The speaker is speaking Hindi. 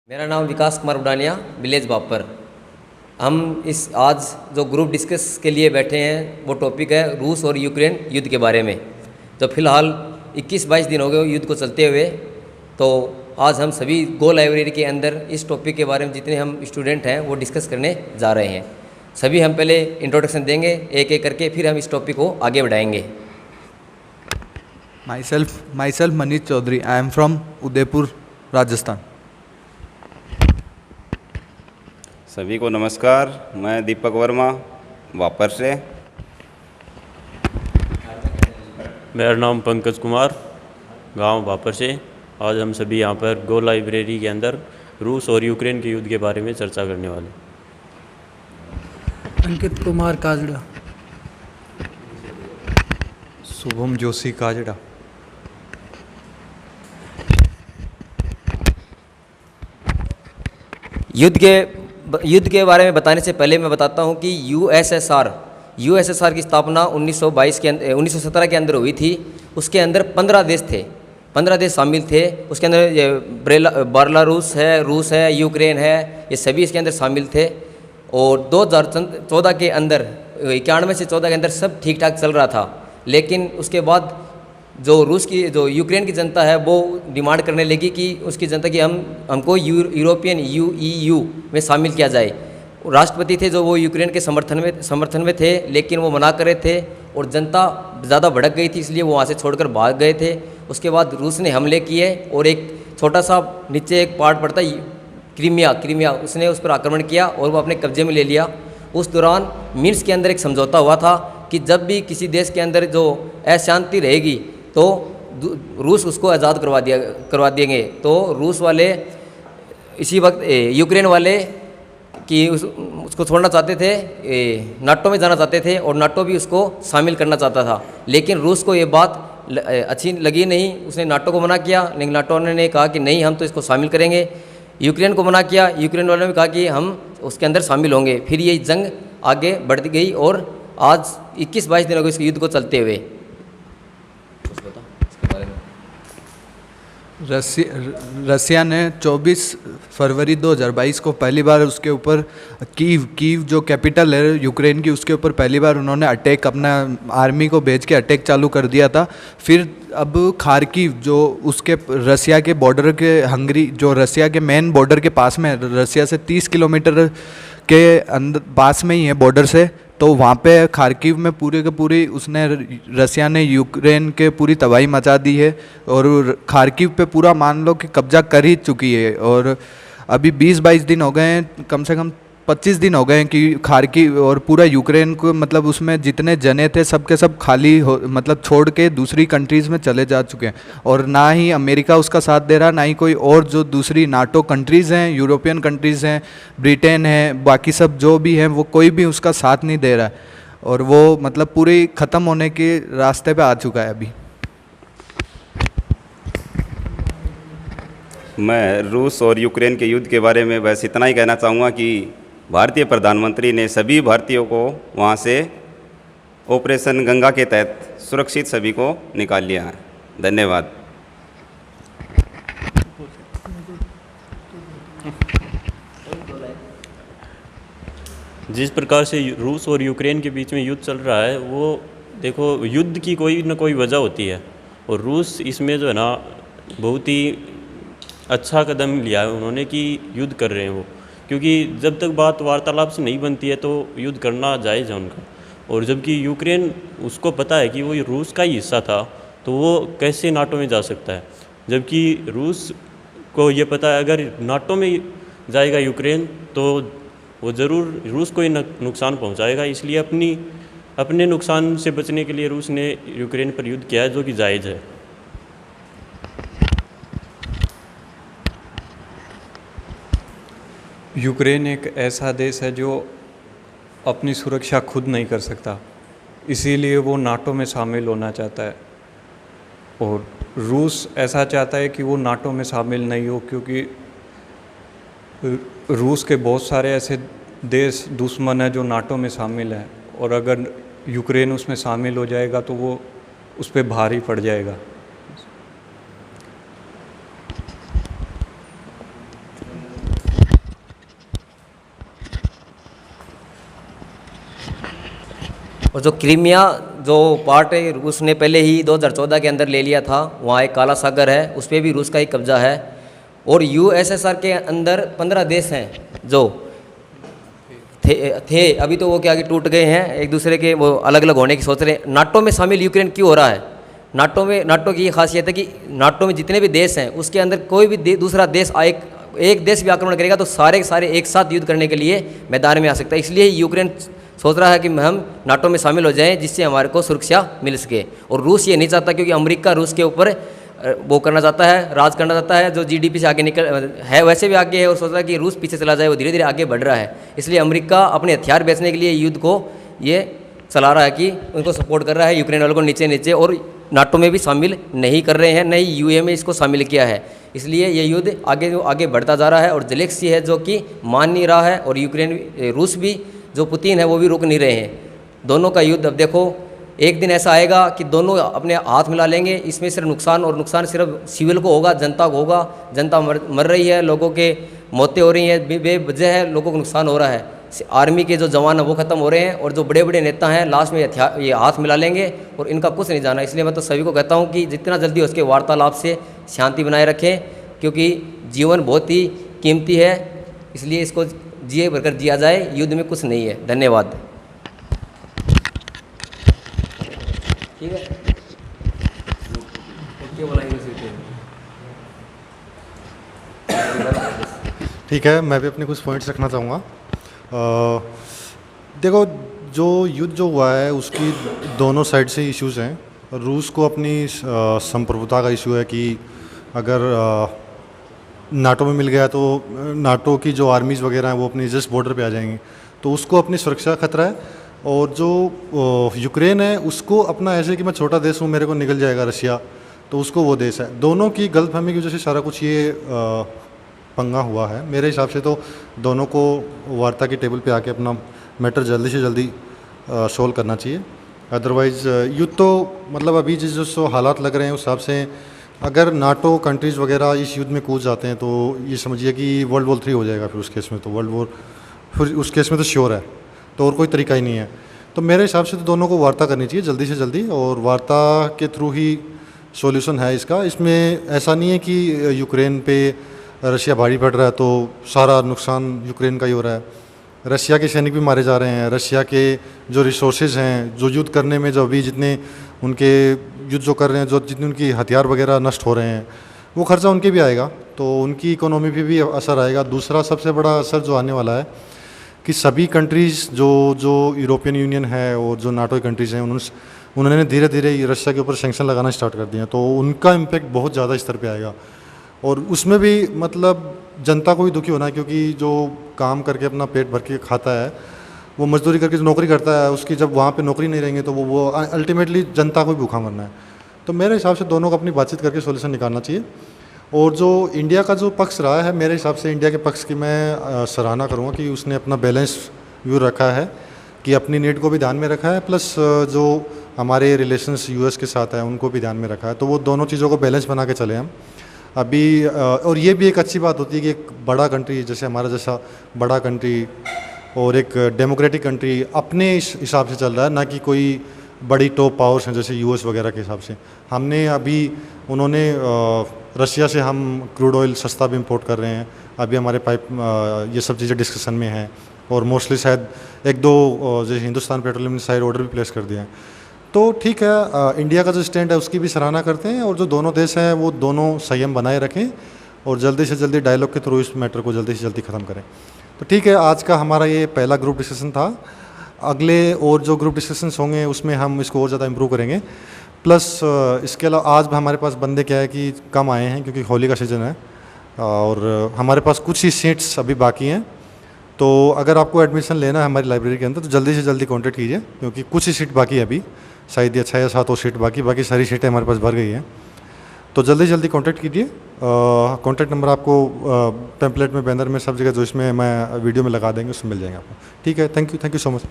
मेरा नाम विकास कुमार उडानिया, विलेज बापर। हम इस आज जो ग्रुप डिस्कस के लिए बैठे हैं वो टॉपिक है रूस और यूक्रेन युद्ध के बारे में। तो फिलहाल 21-22 दिन हो गए युद्ध को चलते हुए। तो आज हम सभी गो लाइब्रेरी के अंदर इस टॉपिक के बारे में जितने हम स्टूडेंट हैं वो डिस्कस करने जा रहे हैं। सभी हम पहले इंट्रोडक्शन देंगे एक एक करके, फिर हम इस टॉपिक को आगे बढ़ाएंगे। Myself Manish Chaudhary. I am from Udaipur, Rajasthan. सभी को नमस्कार। मैं दीपक वर्मा, वापर से। मेरा नाम पंकज कुमार, गांव वापर से। आज हम सभी यहाँ पर गो लाइब्रेरी के अंदर रूस और यूक्रेन के युद्ध के बारे में चर्चा करने वाले। अंकित कुमार काजड़ा। शुभम जोशी काजड़ा। युद्ध के बारे में बताने से पहले मैं बताता हूं कि यूएसएसआर की स्थापना 1917 के अंदर हुई थी। उसके अंदर 15 देश थे, 15 देश शामिल थे। उसके अंदर बेलारूस है, रूस है, यूक्रेन है, ये सभी इसके अंदर शामिल थे। और 2014 के अंदर 91 से 14 के अंदर सब ठीक ठाक चल रहा था। लेकिन उसके बाद जो यूक्रेन की जनता है वो डिमांड करने लगी कि उसकी जनता की हमको यूरोपियन EU में शामिल किया जाए। राष्ट्रपति थे जो वो यूक्रेन के समर्थन में थे, लेकिन वो मना कर रहे थे और जनता ज़्यादा भड़क गई थी, इसलिए वो वहाँ से छोड़कर भाग गए थे। उसके बाद रूस ने हमले किए और एक छोटा सा नीचे एक पार्ट पड़ता है क्रीमिया, उसने उस पर आक्रमण किया और वो अपने कब्जे में ले लिया। उस दौरान मिन्स्क के अंदर एक समझौता हुआ था कि जब भी किसी देश के अंदर जो अशांति रहेगी तो रूस उसको आज़ाद करवा देंगे। तो रूस वाले इसी वक्त यूक्रेन वाले कि उसको छोड़ना चाहते थे, नाटो में जाना चाहते थे और नाटो भी उसको शामिल करना चाहता था। लेकिन रूस को ये बात अच्छी लगी नहीं, उसने नाटो को मना किया। लेकिन नाटो ने कहा कि नहीं, हम तो इसको शामिल करेंगे। यूक्रेन को मना किया, यूक्रेन वालों ने कहा कि हम उसके अंदर शामिल होंगे। फिर ये जंग आगे बढ़ती गई और आज 21-22 दिन हो गए इस युद्ध को चलते हुए। रसिया ने 24 फरवरी 2022 को पहली बार उसके ऊपर कीव जो कैपिटल है यूक्रेन की, उसके ऊपर पहली बार उन्होंने अटैक, अपना आर्मी को भेज के अटैक चालू कर दिया था। फिर अब खार्किव जो उसके रसिया के बॉर्डर के हंगरी जो रसिया के मेन बॉर्डर के पास में, रसिया से 30 किलोमीटर के अंदर पास में ही है बॉर्डर से, तो वहाँ पे खार्किव में पूरे के पूरी रसिया ने यूक्रेन के पूरी तबाही मचा दी है और खार्किव पे पूरा मान लो कि कब्जा कर ही चुकी है। और अभी 20-22 दिन हो गए हैं, कम से कम 25 दिन हो गए हैं कि खार्किव और पूरा यूक्रेन को, मतलब उसमें जितने जने थे सब के सब मतलब छोड़ के दूसरी कंट्रीज़ में चले जा चुके हैं। और ना ही अमेरिका उसका साथ दे रहा, ना ही कोई और जो दूसरी नाटो कंट्रीज़ हैं, यूरोपियन कंट्रीज़ हैं, ब्रिटेन है, बाकी सब जो भी हैं, वो कोई भी उसका साथ नहीं दे रहा है। और वो मतलब पूरी ख़त्म होने के रास्ते पे आ चुका है अभी। मैं रूस और यूक्रेन के युद्ध के बारे में बस इतना ही कहना चाहूँगा कि भारतीय प्रधानमंत्री ने सभी भारतीयों को वहाँ से ऑपरेशन गंगा के तहत सुरक्षित सभी को निकाल लिया है। धन्यवाद। जिस प्रकार से रूस और यूक्रेन के बीच में युद्ध चल रहा है, वो देखो, युद्ध की कोई न कोई वजह होती है और रूस इसमें जो है ना बहुत ही अच्छा कदम लिया है उन्होंने कि युद्ध कर रहे हैं वो, क्योंकि जब तक बात वार्तालाप से नहीं बनती है तो युद्ध करना जायज़ है उनका। और जबकि यूक्रेन, उसको पता है कि वो रूस का ही हिस्सा था, तो वो कैसे नाटो में जा सकता है। जबकि रूस को ये पता है अगर नाटो में जाएगा यूक्रेन तो वो ज़रूर रूस को ही नुकसान पहुंचाएगा। इसलिए अपने नुकसान से बचने के लिए रूस ने यूक्रेन पर युद्ध किया है, जो कि जायज़ है। यूक्रेन एक ऐसा देश है जो अपनी सुरक्षा खुद नहीं कर सकता, इसीलिए वो नाटो में शामिल होना चाहता है। और रूस ऐसा चाहता है कि वो नाटो में शामिल नहीं हो, क्योंकि रूस के बहुत सारे ऐसे देश दुश्मन हैं जो नाटो में शामिल हैं, और अगर यूक्रेन उसमें शामिल हो जाएगा तो वो उस पर भारी पड़ जाएगा। और जो क्रीमिया जो पार्ट है रूस ने पहले ही 2014 के अंदर ले लिया था, वहाँ एक काला सागर है, उस पर भी रूस का ही कब्जा है। और यूएसएसआर के अंदर 15 देश हैं जो थे अभी तो वो क्या कि टूट गए हैं, एक दूसरे के वो अलग अलग होने की सोच रहे हैं। नाटो में शामिल यूक्रेन क्यों हो रहा है? नाटो की ये खासियत है कि नाटो में जितने भी देश हैं उसके अंदर कोई भी दूसरा देश एक देश भी आक्रमण करेगा तो सारे के सारे एक साथ युद्ध करने के लिए मैदान में आ सकता है। इसलिए यूक्रेन सोच रहा है कि हम नाटो में शामिल हो जाएं जिससे हमारे को सुरक्षा मिल सके। और रूस ये नहीं चाहता, क्योंकि अमेरिका रूस के ऊपर वो करना चाहता है, राज करना चाहता है, जो जीडीपी से आगे निकल है वैसे भी आगे है, और सोच रहा है कि रूस पीछे चला जाए, वो धीरे धीरे आगे बढ़ रहा है। इसलिए अमेरिका अपने हथियार बेचने के लिए युद्ध को ये चला रहा है कि उनको सपोर्ट कर रहा है यूक्रेन वालों को नीचे नीचे, और नाटो में भी शामिल नहीं कर रहे हैं, नहीं यूए में इसको शामिल किया है। इसलिए ये युद्ध आगे बढ़ता जा रहा है और जेलेंस्की है जो कि मान नहीं रहा है, और रूस भी जो पुतिन है वो भी रुक नहीं रहे हैं। दोनों का युद्ध अब देखो एक दिन ऐसा आएगा कि दोनों अपने हाथ मिला लेंगे। इसमें सिर्फ नुकसान सिर्फ सिविल को होगा, जनता को होगा। जनता मर रही है, लोगों के मौतें हो रही हैं, बेवजह है लोगों को नुकसान हो रहा है। आर्मी के जो जवान हैं वो ख़त्म हो रहे हैं, और जो बड़े बड़े नेता हैं लास्ट में ये हाथ मिला लेंगे और इनका कुछ नहीं जाना। इसलिए मैं तो सभी को कहता हूँ कि जितना जल्दी हो सके वार्तालाप से शांति बनाए रखें, क्योंकि जीवन बहुत ही कीमती है। इसलिए इसको जिए भरकर जिया जाए, युद्ध में कुछ नहीं है। धन्यवाद। ठीक है, ठीक है, मैं भी अपने कुछ पॉइंट्स रखना चाहूँगा। देखो, जो युद्ध जो हुआ है उसकी दोनों साइड से इश्यूज़ हैं। रूस को अपनी संप्रभुता का इशू है कि अगर नाटो में मिल गया तो नाटो की जो आर्मीज़ वगैरह हैं वो अपनी जस्ट बॉर्डर पे आ जाएंगी, तो उसको अपनी सुरक्षा का खतरा है। और जो यूक्रेन है उसको अपना ऐसे कि मैं छोटा देश हूँ, मेरे को निकल जाएगा रशिया, तो उसको वो देश है। दोनों की गलतफहमी की वजह से सारा कुछ ये पंगा हुआ है। मेरे हिसाब से तो दोनों को वार्ता की टेबल पे आके अपना मैटर जल्दी से जल्दी सोल्व करना चाहिए। अदरवाइज़ युद्ध तो मतलब अभी जिस हालात लग रहे हैं उस हिसाब से अगर नाटो कंट्रीज़ वगैरह इस युद्ध में कूद जाते हैं तो ये समझिए कि वर्ल्ड वॉर 3 हो जाएगा। फिर उस केस में तो फिर उस केस में तो श्योर है, तो और कोई तरीका ही नहीं है। तो मेरे हिसाब से तो दोनों को वार्ता करनी चाहिए जल्दी से जल्दी, और वार्ता के थ्रू ही सॉल्यूशन है इसका। इसमें ऐसा नहीं है कि यूक्रेन पे रशिया भारी पड़ रहा है तो सारा नुकसान यूक्रेन का ही हो रहा है। रशिया के सैनिक भी मारे जा रहे हैं, रशिया के जो रिसोर्सेज हैं, जो युद्ध करने में जो अभी जितने उनके युद्ध जो कर रहे हैं, जो जितने उनकी हथियार वगैरह नष्ट हो रहे हैं, वो खर्चा उनके भी आएगा, तो उनकी इकोनॉमी पे भी असर आएगा। दूसरा सबसे बड़ा असर जो आने वाला है कि सभी कंट्रीज़ जो यूरोपियन यूनियन है और जो नाटो कंट्रीज़ हैं उन्होंने धीरे धीरे रशिया के ऊपर सैंक्शन लगाना स्टार्ट कर दिए हैं, तो उनका इम्पैक्ट बहुत ज़्यादा स्तर पे आएगा। और उसमें भी मतलब जनता को भी दुखी होना है, क्योंकि जो काम करके अपना पेट भर के खाता है, वो मजदूरी करके जो नौकरी करता है, उसकी जब वहाँ पे नौकरी नहीं रहेंगे तो वो अल्टीमेटली जनता को भी भूखा मरना है। तो मेरे हिसाब से दोनों को अपनी बातचीत करके सोल्यूशन निकालना चाहिए। और जो इंडिया का जो पक्ष रहा है, मेरे हिसाब से इंडिया के पक्ष की मैं सराहना करूँगा कि उसने अपना बैलेंस व्यू रखा है, कि अपनी नीड को भी ध्यान में रखा है, प्लस जो हमारे रिलेशंस यूएस के साथ है उनको भी ध्यान में रखा है। तो वो दोनों चीज़ों को बैलेंस बना के चले हम अभी। और ये भी एक अच्छी बात होती है कि एक बड़ा कंट्री जैसे हमारा जैसा बड़ा कंट्री और एक डेमोक्रेटिक कंट्री अपने हिसाब से चल रहा है, ना कि कोई बड़ी टॉप पावर्स हैं जैसे यूएस वगैरह के हिसाब से। हमने अभी उन्होंने रशिया से हम क्रूड ऑयल सस्ता भी इंपोर्ट कर रहे हैं, अभी हमारे पाइप ये सब चीज़ें डिस्कशन में हैं, और मोस्टली शायद 1-2 जैसे हिंदुस्तान पेट्रोलियम ने सारे ऑर्डर भी प्लेस कर दिए हैं। तो ठीक है, इंडिया का जो स्टैंड है उसकी भी सराहना करते हैं, और जो दोनों देश हैं वो दोनों संयम बनाए रखें और जल्दी से जल्दी डायलॉग के थ्रू इस मैटर को जल्दी से जल्दी ख़त्म करें। तो ठीक है, आज का हमारा ये पहला ग्रुप डिस्कशन था। अगले और जो ग्रुप डिस्कशंस होंगे उसमें हम इसको और ज़्यादा इम्प्रूव करेंगे। प्लस इसके अलावा आज हमारे पास बंदे क्या है कि कम आए हैं क्योंकि होली का सीज़न है, और हमारे पास कुछ ही सीट्स अभी बाकी हैं। तो अगर आपको एडमिशन लेना है हमारी लाइब्रेरी के अंदर तो जल्दी से जल्दी कॉन्टैक्ट कीजिए, क्योंकि कुछ ही सीट बाकी है अभी, शायद ये 6 या 7 और सीट बाकी सारी सीटें हमारे पास भर गई हैं। तो जल्दी जल्दी कॉन्टैक्ट कीजिए। कॉन्टैक्ट नंबर आपको टेम्पलेट में, बैनर में, सब जगह जो इसमें मैं वीडियो में लगा देंगे उसमें मिल जाएंगे आपको। ठीक है, थैंक यू सो मच।